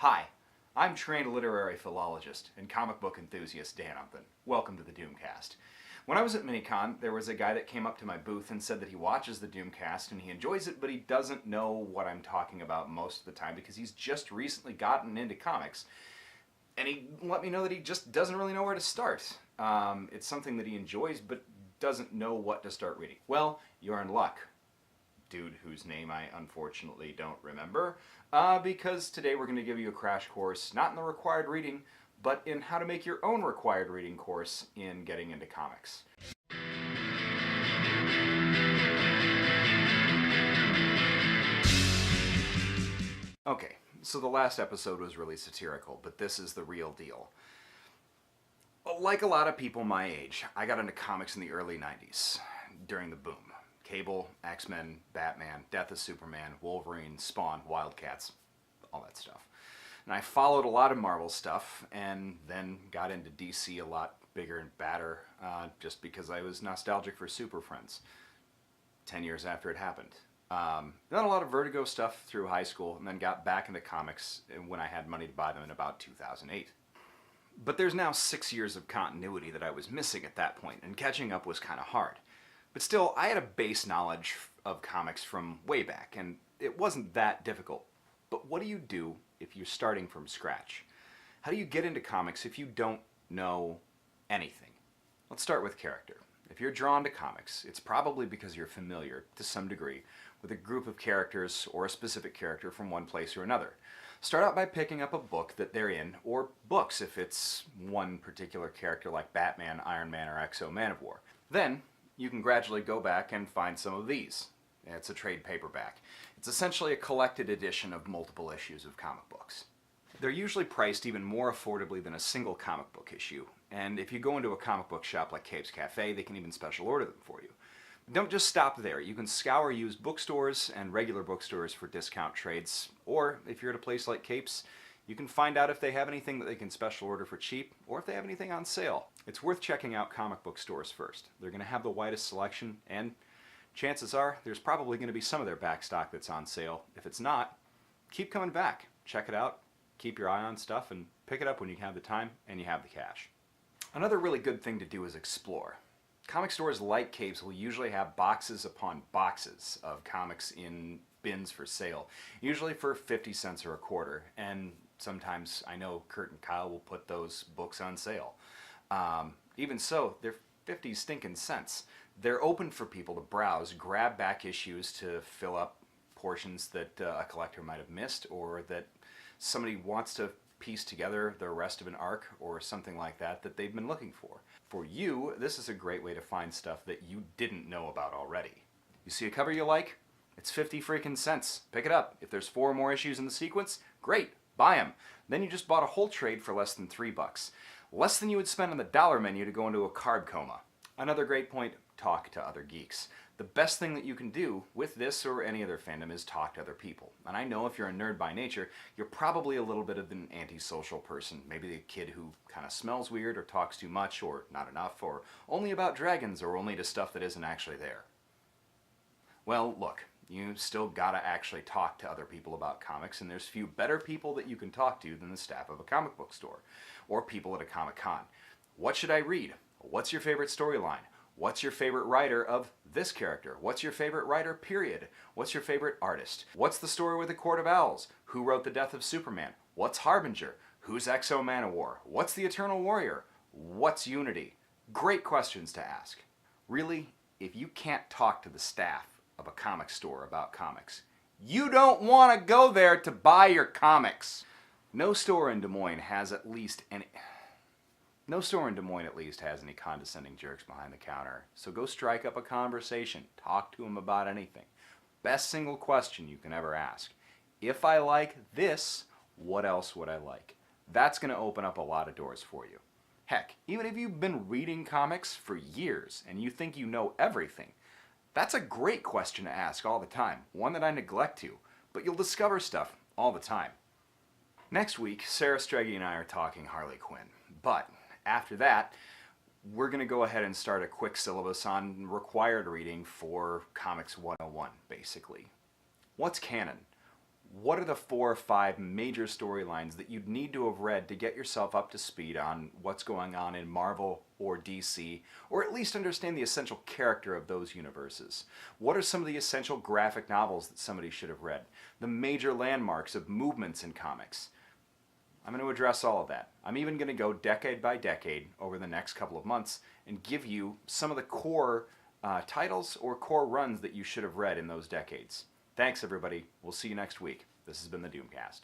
Hi, I'm trained literary philologist and comic book enthusiast Dan Umpton. Welcome to the Doomcast. When I was at Minicon, there was a guy that came up to my booth and said that he watches the Doomcast and he enjoys it, but he doesn't know what I'm talking about most of the time because he's just recently gotten into comics. And he let me know that he just doesn't really know where to start. It's something that he enjoys, but doesn't know what to start reading. Well, you're in luck, dude whose name I unfortunately don't remember, because today we're going to give you a crash course, not in the required reading, but in how to make your own required reading course in getting into comics. Okay, so the last episode was really satirical, but this is the real deal. Like a lot of people my age, I got into comics in the early 90s, during the boom. Cable, X-Men, Batman, Death of Superman, Wolverine, Spawn, Wildcats, all that stuff. And I followed a lot of Marvel stuff, and then got into DC a lot bigger and badder, just because I was nostalgic for Super Friends, 10 years after it happened. Done a lot of Vertigo stuff through high school, and then got back into comics when I had money to buy them in about 2008. But there's now 6 years of continuity that I was missing at that point, and catching up was kind of hard. But still, I had a base knowledge of comics from way back, and it wasn't that difficult. But what do you do if you're starting from scratch? How do you get into comics if you don't know anything? Let's start with character. If you're drawn to comics, it's probably because you're familiar, to some degree, with a group of characters or a specific character from one place or another. Start out by picking up a book that they're in, or books if it's one particular character like Batman, Iron Man, or X-O Man-of-War. Then, you can gradually go back and find some of these. It's a trade paperback. It's essentially a collected edition of multiple issues of comic books. They're usually priced even more affordably than a single comic book issue, and if you go into a comic book shop like Capes Cafe, they can even special order them for you. Don't just stop there. You can scour used bookstores and regular bookstores for discount trades, or if you're at a place like Capes, you can find out if they have anything that they can special order for cheap, or if they have anything on sale. It's worth checking out comic book stores first. They're going to have the widest selection, and chances are there's probably going to be some of their back stock that's on sale. If it's not, keep coming back. Check it out, keep your eye on stuff, and pick it up when you have the time and you have the cash. Another really good thing to do is explore. Comic stores like Capes will usually have boxes upon boxes of comics in bins for sale, usually for 50 cents or a quarter, and sometimes I know Kurt and Kyle will put those books on sale. Even so, they're 50 stinking cents. They're open for people to browse, grab back issues to fill up portions that a collector might have missed, or that somebody wants to piece together the rest of an arc or something like that that they've been looking for. For you, this is a great way to find stuff that you didn't know about already. You see a cover you like? It's 50 freaking cents. Pick it up. If there's 4 more issues in the sequence, great, buy them. Then you just bought a whole trade for less than $3. Less than you would spend on the dollar menu to go into a carb coma. Another great point, talk to other geeks. The best thing that you can do with this or any other fandom is talk to other people. And I know if you're a nerd by nature, you're probably a little bit of an antisocial person. Maybe the kid who kind of smells weird or talks too much or not enough or only about dragons or only to stuff that isn't actually there. Well, look, you still gotta actually talk to other people about comics, and there's few better people that you can talk to than the staff of a comic book store or people at a Comic-Con. What should I read? What's your favorite storyline? What's your favorite writer of this character? What's your favorite writer, period? What's your favorite artist? What's the story with the Court of Owls? Who wrote The Death of Superman? What's Harbinger? Who's X-O Man-of-War? What's the Eternal Warrior? What's Unity? Great questions to ask. Really, if you can't talk to the staff of a comic store about comics, you don't want to go there to buy your comics. No store in Des Moines at least has any condescending jerks behind the counter, so go strike up a conversation, talk to them about anything. Best single question you can ever ask. If I like this, what else would I like? That's going to open up a lot of doors for you. Heck, even if you've been reading comics for years and you think you know everything, that's a great question to ask all the time, one that I neglect to, but you'll discover stuff all the time. Next week, Sarah Strege and I are talking Harley Quinn, but after that, we're going to go ahead and start a quick syllabus on required reading for Comics 101, basically. What's canon? what are the 4 or 5 major storylines that you'd need to have read to get yourself up to speed on what's going on in Marvel or DC, or at least understand the essential character of those universes? What are some of the essential graphic novels that somebody should have read? The major landmarks of movements in comics. I'm going to address all of that. I'm even going to go decade by decade over the next couple of months and give you some of the core titles or core runs that you should have read in those decades. Thanks, everybody. We'll see you next week. This has been the Doomcast.